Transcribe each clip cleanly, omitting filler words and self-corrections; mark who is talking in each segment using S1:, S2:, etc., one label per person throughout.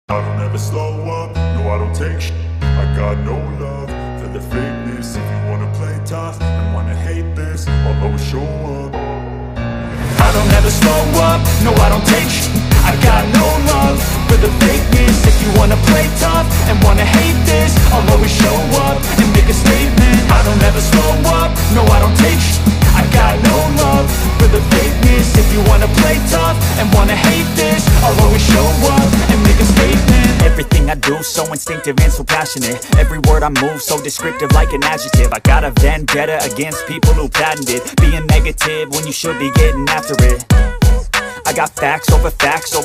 S1: I don't ever slow up, no I don't take sh**. I got no love for the fakeness. If you wanna play tough and wanna hate this, I'll always show up. I don't ever slow up, no I don't take sh**. I got no love for the fakeness. If you wanna play tough and wanna hate this, I'll always show up and make a statement. I don't ever slow up, no I don't take sh**. I got no love for the fakeness. If you wanna play tough and wanna hate this, I'll always show up and make a statement.
S2: Everything I do so instinctive and so passionate. Every word I move so descriptive like an adjective. I got a vendetta against people who patented being negative when you should be getting after it. I got facts over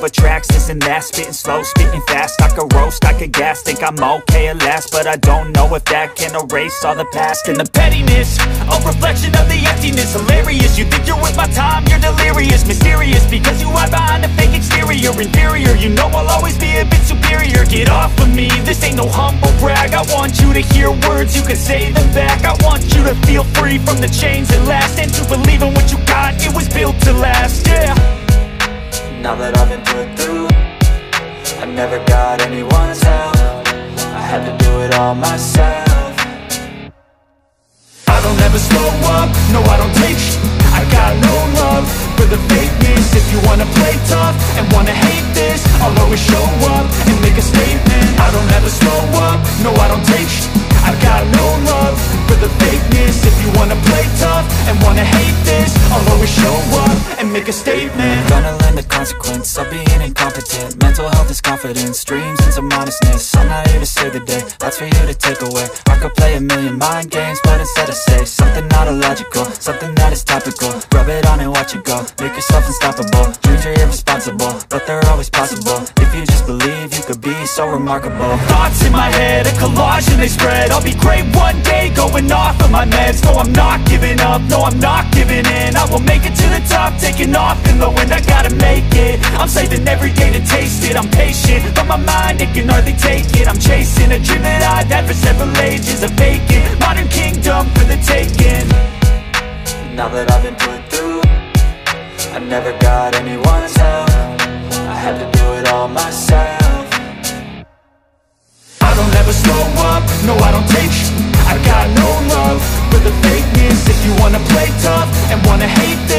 S2: tracks, this and that. Spitting slow, spitting fast. I could roast, I could gas. Think I'm okay at last, but I don't know if that can erase all the past. And the pettiness, a reflection of the emptiness. Hilarious, you think you're worth my time, you're delirious. Mysterious, because you hide behind a fake exterior. Inferior, you know I'll always be a bit superior. Get off of me, this ain't no humble brag. I want you to hear words, you can say them back. I want you to feel free from the chains that last, and to believe in what you got, it was built to last, yeah.
S3: Now that I've been put through, I never got anyone's help. I had to do it all myself.
S1: I don't ever slow up, no I don't take sh**. I got no love for the fakeness. If you wanna play tough and wanna hate this, I'll always show up and make a statement. I don't ever slow up, no I don't take sh**. I got no love for the fakeness. If you wanna play tough and wanna hate this, I'll always show up and make a statement.
S3: Gonna learn the consequence of being incompetent. Mental health is confidence, dreams and some honestness. I'm not here to save the day, that's for you to take away. I could play a million mind games, but instead I say something not illogical, something that is topical. Rub it on and watch it go, make yourself unstoppable. Dreams are irresponsible, but they're always possible. If you just believe, you could be so remarkable.
S2: Thoughts in my head, a collage and they spread. I'll be great one day, going off of my meds. No, I'm not giving up, no, I'm not giving in. I will make it to the top, taking off in the wind. I gotta make it, I'm saving every day to taste it. I'm patient, but my mind, it can hardly take it. I'm chasing a dream that I've had for several ages. A vacant, modern kingdom for the taking.
S3: Now that I've been put through, I never got anyone's help. I had to do it all myself.
S1: I don't ever slow up, no I don't take sh**. I got no love for the fakeness. If you wanna play tough and wanna hate this,